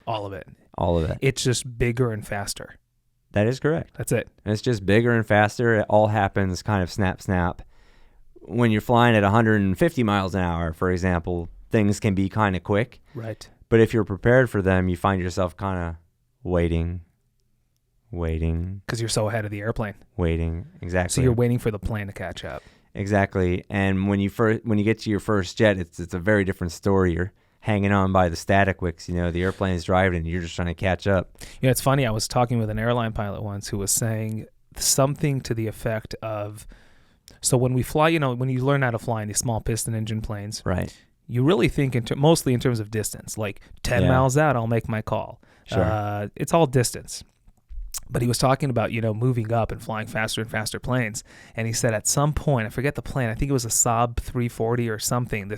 All of it. All of it. It's just bigger and faster. That is correct. That's it. And it's just bigger and faster. It all happens kind of snap, snap. When you're flying at 150 miles an hour, for example, things can be kind of quick. Right. But if you're prepared for them, you find yourself kind of waiting. Because you're so ahead of the airplane. Waiting. Exactly. So you're waiting for the plane to catch up. Exactly. And when you get to your first jet, it's a very different story. You're hanging on by the static wicks. The airplane's driving and you're just trying to catch up. It's funny. I was talking with an airline pilot once who was saying something to the effect of, so when we fly, when you learn how to fly in these small piston engine planes, right, you really think mostly in terms of distance, like 10 miles out, I'll make my call. Sure. It's all distance. But he was talking about, moving up and flying faster and faster planes. And he said at some point, I forget the plane, I think it was a Saab 340 or something,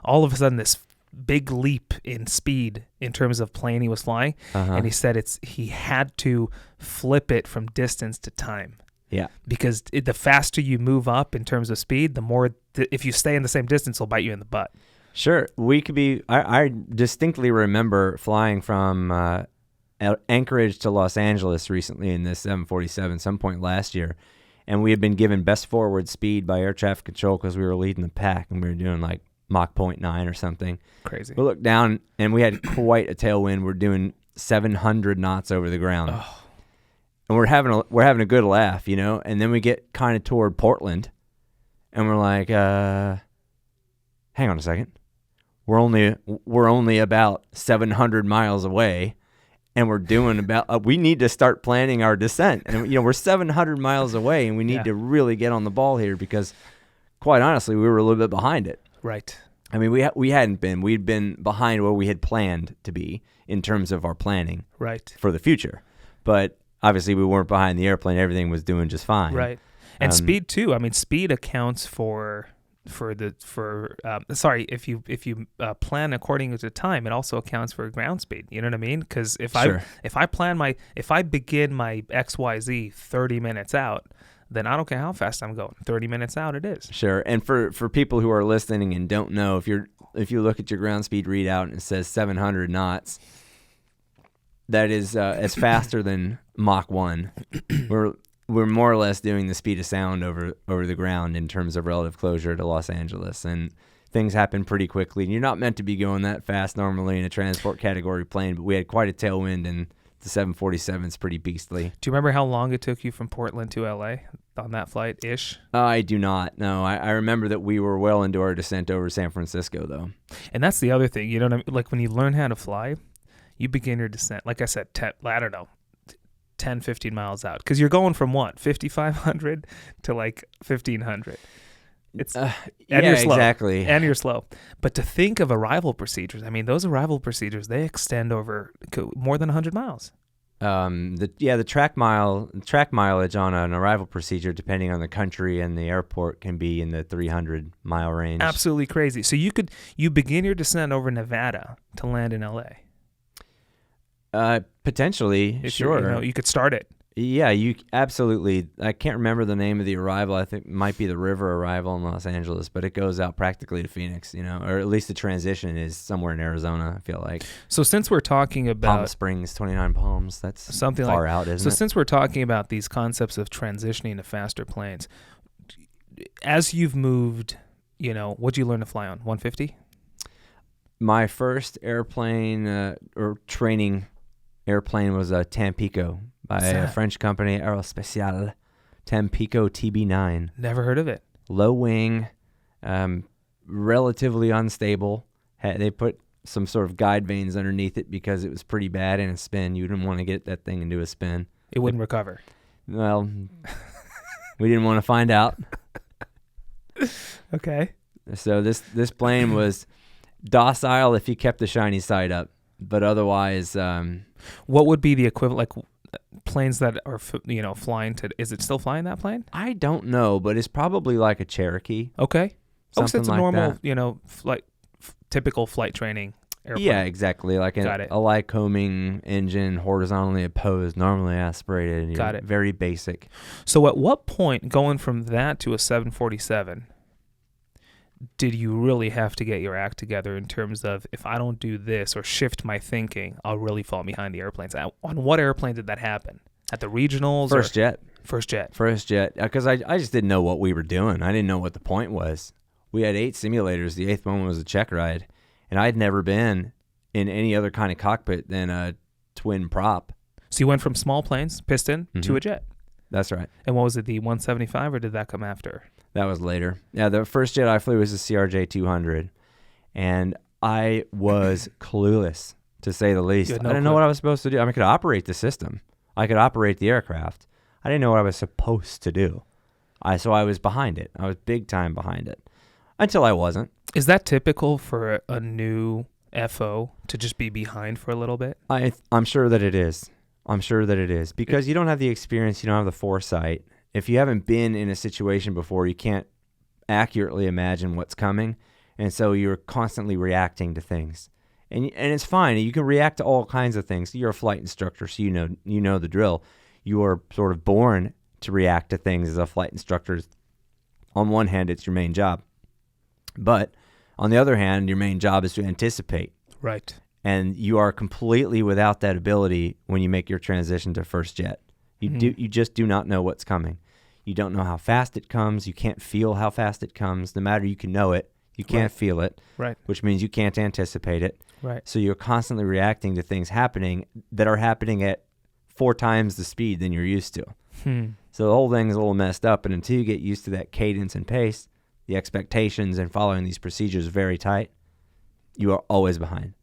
all of a sudden this big leap in speed in terms of plane he was flying. And he said he had to flip it from distance to time. Yeah. Because the faster you move up in terms of speed, the more, if you stay in the same distance, it'll bite you in the butt. Sure. I distinctly remember flying from Anchorage to Los Angeles recently in this 747 some point last year, and we had been given best forward speed by air traffic control because we were leading the pack and we were doing like Mach 0.9 or something. Crazy. We looked down and we had quite a tailwind. We're doing 700 knots over the ground. Oh. And we're having a good laugh, and then we get kind of toward Portland and we're like, hang on a second. We're only about 700 miles away. And we're doing we need to start planning our descent. And, we're 700 miles away and we need to really get on the ball here because, quite honestly, we were a little bit behind it. Right. I mean, we hadn't been. We'd been behind where we had planned to be in terms of our planning for the future. But obviously we weren't behind the airplane. Everything was doing just fine. Right. And speed, too. I mean, speed accounts if you plan according to time, it also accounts for ground speed. You know what I mean? Because if I begin my XYZ 30 minutes out, then I don't care how fast I'm going. 30 minutes out, it is. Sure. And for people who are listening and don't know, if you look at your ground speed readout and it says 700 knots, that is it's faster than Mach 1. We're more or less doing the speed of sound over the ground in terms of relative closure to Los Angeles, and things happen pretty quickly. And you're not meant to be going that fast normally in a transport category plane, but we had quite a tailwind, and the 747 is pretty beastly. Do you remember how long it took you from Portland to LA on that flight-ish? I do not. No, I remember that we were well into our descent over San Francisco, though. And that's the other thing. You know what I mean? Like when you learn how to fly, you begin your descent. Like I said, I don't know, 10, 15 miles out. Because you're going from what, 5,500 to like 1,500. It's and you're slow. Exactly. And you're slow. But to think of arrival procedures, I mean, those arrival procedures, they extend over more than 100 miles. The track mileage on an arrival procedure, depending on the country and the airport, can be in the 300-mile range. Absolutely crazy. So you begin your descent over Nevada to land in LA. Potentially, sure. You could start it. Yeah, you absolutely. I can't remember the name of the arrival. I think it might be the river arrival in Los Angeles, but it goes out practically to Phoenix, or at least the transition is somewhere in Arizona, I feel like. So since we're talking about Palm Springs, 29 Palms, that's something far out, isn't it? So since we're talking about these concepts of transitioning to faster planes, as you've moved, what'd you learn to fly on? 150? My first airplane or training airplane was a Tampico by a French company, Aerospatiale. Tampico TB9. Never heard of it. Low wing, relatively unstable. They put some sort of guide vanes underneath it because it was pretty bad in a spin. You didn't want to get that thing into a spin. It wouldn't recover. Well, we didn't want to find out. Okay. So this plane was docile if you kept the shiny side up, but otherwise... what would be the equivalent, like planes that are, flying to, is it still flying that plane? I don't know, but it's probably like a Cherokee. Okay. So it's a like normal, that. typical flight training airplane. Yeah, exactly. Like a Lycoming engine, horizontally opposed, normally aspirated. Got it. Very basic. So at what point, going from that to a 747, did you really have to get your act together in terms of, if I don't do this or shift my thinking, I'll really fall behind the airplanes? On what airplane did that happen? At the regionals? First jet. First jet. First jet. Because I just didn't know what we were doing. I didn't know what the point was. We had 8 simulators. The 8th one was a check ride. And I'd never been in any other kind of cockpit than a twin prop. So you went from small planes, piston, to a jet. That's right. And what was it, the 175, or did that come after? That was later. Yeah, the first jet I flew was the CRJ 200. And I was clueless, to say the least. I didn't know what I was supposed to do. I mean, I could operate the system. I could operate the aircraft. I didn't know what I was supposed to do. So I was behind it. I was big time behind it. Until I wasn't. Is that typical for a new FO to just be behind for a little bit? I'm sure that it is. I'm sure that it is. Because you don't have the experience, you don't have the foresight. If you haven't been in a situation before, you can't accurately imagine what's coming. And so you're constantly reacting to things. And it's fine. You can react to all kinds of things. You're a flight instructor, so you know the drill. You are sort of born to react to things as a flight instructor. On one hand, it's your main job. But on the other hand, your main job is to anticipate. Right. And you are completely without that ability when you make your transition to first jet. You just do not know what's coming. You don't know how fast it comes. You can't feel how fast it comes. No matter you can know it, you can't feel it. Right. Which means you can't anticipate it. Right. So you're constantly reacting to things happening that are happening at 4 times the speed than you're used to. So the whole thing is a little messed up. And until you get used to that cadence and pace, the expectations and following these procedures very tight, you are always behind.